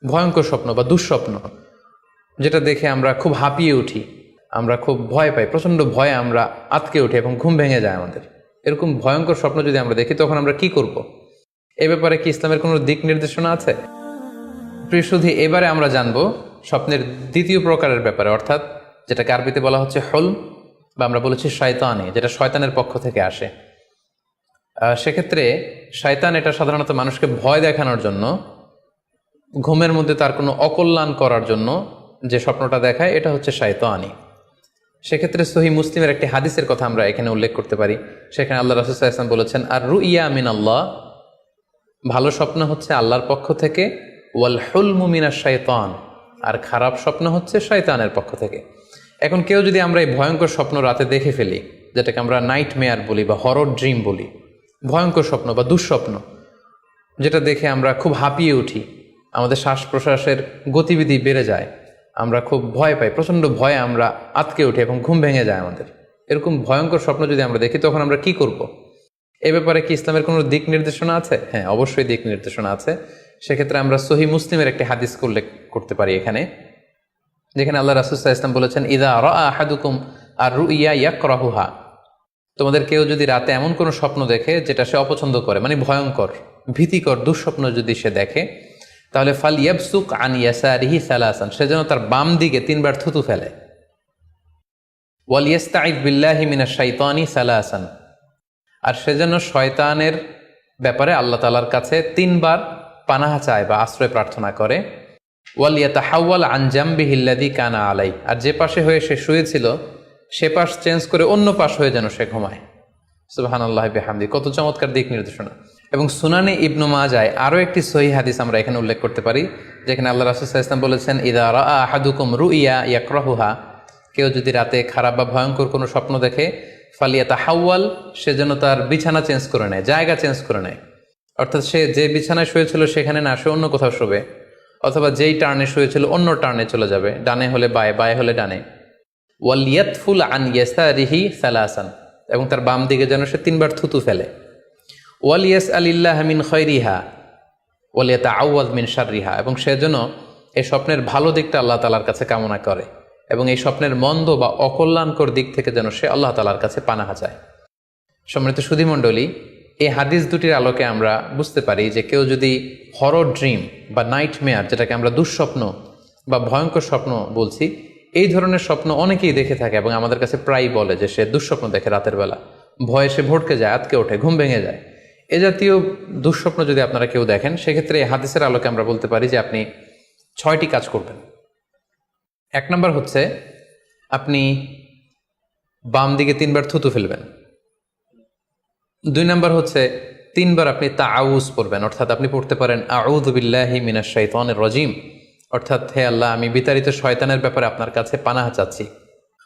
ভয়ঙ্কর স্বপ্ন বা দুঃস্বপ্ন, যেটা দেখে আমরা খুব হাঁপিয়ে উঠি, আমরা খুব ভয় পাই, প্রচণ্ড ভয়ে আমরা আঁতকে উঠি এবং ঘুম ভেঙে যায় আমাদের। এরকম ভয়ঙ্কর স্বপ্ন যদি আমরা দেখি তখন আমরা কি করব? এ ব্যাপারে কি ইসলামের কোনো দিক নির্দেশনা আছে? প্রিয় সুধী, এবারে আমরা জানবো স্বপ্নের দ্বিতীয় প্রকারের ব্যাপারে, অর্থাৎ যেটাকে আরবিতে বলা হচ্ছে হলম, বা আমরা বলেছি শয়তানি, যেটা শয়তানের পক্ষ থেকে আসে। সেক্ষেত্রে শয়তান এটা সাধারণত মানুষকে ভয় দেখানোর জন্য, ঘুমের মধ্যে তার কোনো অকল্যাণ করার জন্য যে স্বপ্নটা দেখায়, এটা হচ্ছে শয়তানি। সেক্ষেত্রে সহিহ মুসলিমের একটি হাদিসের কথা আমরা এখানে উল্লেখ করতে পারি। সেখানে আল্লাহ রাসূল সাল্লাল্লাহু আলাইহি ওয়াসাল্লাম বলেছেন, আর রুইয়া মিন আল্লাহ, ভালো স্বপ্ন হচ্ছে আল্লাহর পক্ষ থেকে, ওয়াল হুলমু মিনাশ শাইতান, আর খারাপ স্বপ্ন হচ্ছে শয়তানের পক্ষ থেকে। এখন কেউ যদি আমরা এই ভয়ঙ্কর স্বপ্ন রাতে দেখে ফেলি, যেটাকে আমরা নাইট মেয়ার বলি বা হরর ড্রিম বলি, ভয়ঙ্কর স্বপ্ন বা দুঃস্বপ্ন, যেটা দেখে আমরা খুব হাঁপিয়ে উঠি, আমাদের শ্বাস প্রশ্বাসের গতিবিধি বেড়ে যায়, আমরা খুব ভয় পাই, প্রচণ্ড ভয়ে আমরা আঁতকে উঠি এবং ঘুম ভেঙে যায় আমাদের। এরকম ভয়ঙ্কর স্বপ্ন যদি আমরা দেখি তখন আমরা কি করব? এ ব্যাপারে কি ইসলামের কোনো দিক নির্দেশনা আছে? হ্যাঁ, অবশ্যই দিক নির্দেশনা আছে। সেক্ষেত্রে আমরা সহিহ মুসলিমের একটি হাদিস উল্লেখ করতে পারি এখানে, যেখানে আল্লাহ রাসূল সাল্লাল্লাহু আলাইহি ওয়াসাল্লাম বলেছেন, ইযা রাআ আহাদুকুম আর রুইয়া ইয়াকরাহুহা, তোমাদের কেউ যদি রাতে এমন কোনো স্বপ্ন দেখে যেটা সে অপছন্দ করে, মানে ভয়ঙ্কর, ভীতিকর দুঃস্বপ্ন যদি সে দেখে, তাহলে ফাল ইয়াবসুক আন ইয়াসারিহি সালাসান, সে যেন তার বাম দিকে 3 বার থুতু ফেলে। ওয়াল ইস্তাইয বিল্লাহি মিনাশ শাইতানি সালাসান, আর সে যেন শয়তানের ব্যাপারে আল্লাহ তাআলার কাছে 3 বার পানাহা চায় বা আশ্রয় প্রার্থনা করে। ওয়াল ইয়াতাহাওয়াল আন জামবিহি আল্লাযী কানা আলাই, আর যে পাশে হয়ে সে শুয়েছিল সে পাশ চেঞ্জ করে অন্য পাশ হয়ে যেন সে ঘুমায়। সুবহানাল্লাহি বিহামদি, কত চমৎকার দিক নির্দেশনা। এবং সুনানে ইবনু মাজায় আরও একটি সহিহ হাদিস আমরা এখানে উল্লেখ করতে পারি, যেখানে আল্লাহ রাসূল সাল্লাল্লাহু আলাইহি ওয়াসাল্লাম বলেছেন, ইযা রাআ আহাদুকুম রুইয়া ইয়াকরাহুহা, কেউ যদি রাতে খারাপ বা ভয়ঙ্কর কোনো স্বপ্ন দেখে, ফালিয়াতাহাওয়াল, সে যেন তার বিছানা চেঞ্জ করে নেয়, জায়গা চেঞ্জ করে নেয়। অর্থাৎ সে যে বিছানায় শুয়েছিল সেখানে না, সে অন্য কোথাও শোবে, অথবা যেই টার্নে শুয়েছিল অন্য টার্নে চলে যাবে, ডানে হলে বায়ে, বায়ে হলে ডানে। ওয়াল ইয়াতফুল আন ইয়াসারিহি সালাসান, এবং তার বাম দিকে যেন সে 3 বার থুতু ফেলে। ওয়াল ইয়াসআলিল্লাহ মিন খায়রিহা ওয়াল ইয়াতাআওয়ায মিন শাররিহা, এবং সে যেন এই স্বপ্নের ভালো দিকটা আল্লাহ তাআলার কাছে কামনা করে, এবং এই স্বপ্নের মন্দ বা অকল্যাণকর দিক থেকে যেন সে আল্লাহ তাআলার কাছে পানাহা চায়। সম্মানিত সুধী মণ্ডলী, এই হাদিস দুটির আলোকে আমরা বুঝতে পারি যে কেউ যদি হরর ড্রিম বা নাইট মেয়ার, যেটাকে আমরা দুঃস্বপ্ন বা ভয়ঙ্কর স্বপ্ন বলছি, এই ধরনের স্বপ্ন অনেকেই দেখে থাকে এবং আমাদের কাছে প্রায়ই বলে যে সে দুঃস্বপ্ন দেখে রাতের বেলা, ভয়ে সে ভড়কে যায়, আতকে ওঠে, ঘুম ভেঙে যায়। এ জাতীয় দুঃস্বপ্ন যদি আপনারা কেউ দেখেন, সেক্ষেত্রে এই হাদিসের আলোকে আমরা বলতে পারি যে আপনি 6টি কাজ করবেন। 1 নম্বর হচ্ছে আপনি বাম দিকে 3 বার থুতু ফেলবেন। 2 নম্বর হচ্ছে 3 বার আপনি তাআউয পড়বেন, অর্থাৎ আপনি পড়তে পারেন আউযু বিল্লাহি মিনাশ শাইতানির রাজিম, অর্থাৎ হে আল্লাহ, আমি বিতাড়িত শয়তানের ব্যাপারে আপনার কাছে পানাহা চাচ্ছি।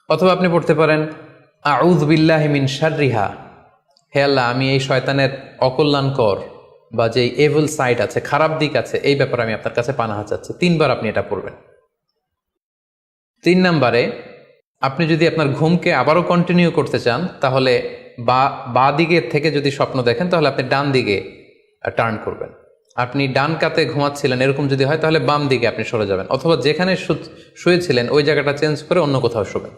অথবা আপনি পড়তে পারেন আউযু বিল্লাহি মিন শাররিহা, হে আল্লাহ, আমি এই শয়তানের অকল্যাণকর বা যে এভিল সাইড আছে, খারাপ দিক আছে, এই ব্যাপারে আমি আপনার কাছে পানাহা চাচ্ছি। 3 বার আপনি এটা পড়বেন। 3 নম্বরে আপনি যদি আপনার ঘুমকে আবারও কন্টিনিউ করতে চান, তাহলে বা দিকে থেকে যদি স্বপ্ন দেখেন, তাহলে আপনি ডান দিকে টার্ন করবেন। আপনি ডান কাতে ঘুমাচ্ছিলেন, এরকম যদি হয় তাহলে বাম দিকে আপনি সরে যাবেন, অথবা যেখানে শুয়েছিলেন ওই জায়গাটা চেঞ্জ করে অন্য কোথাও শোবেন।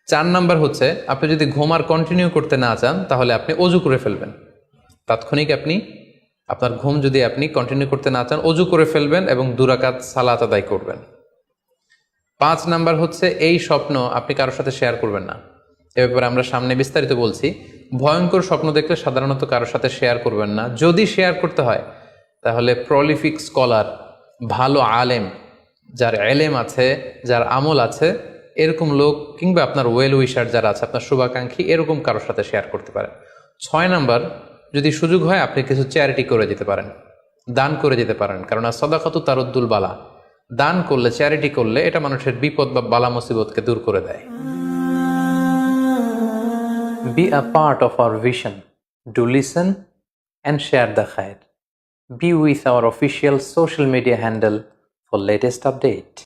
4 নাম্বার হচ্ছে আপনি যদি ঘুম আর কন্টিনিউ করতে না চান, তাহলে আপনি অজু করে ফেলবেন। তাৎক্ষণিক আপনি আপনার ঘুম যদি আপনি কন্টিনিউ করতে না চান, অজু করে ফেলবেন এবং 2 রাকাত সালাত আদায় করবেন। 5 নাম্বার হচ্ছে এই স্বপ্ন আপনি কারোর সাথে শেয়ার করবেন না। এ ব্যাপারে আমরা সামনে বিস্তারিত বলছি। ভয়ঙ্কর স্বপ্ন দেখলে সাধারণত কারোর সাথে শেয়ার করবেন না। যদি শেয়ার করতে হয় তাহলে প্রলিফিক স্কলার, ভালো আলেম, যার এলেম আছে, যার আমল আছে, এরকম লোক, কিংবা আপনার ওয়েল উইশার যারা আছে, আপনার শুভাকাঙ্ক্ষী, এরকম কারোর সাথে শেয়ার করতে পারেন। 6 নাম্বার, যদি সুযোগ হয় আপনি কিছু চ্যারিটি করে যেতে পারেন, দান করে যেতে পারেন, কারণ সাদাকাতু তারুদ্দুল বালা, দান করলে, চ্যারিটি করলে এটা মানুষের বিপদ বা বালা মুসিবতকে দূর করে দেয়। Be a part of our vision. Do listen and share the khair. Be with our official social media handle for latest update.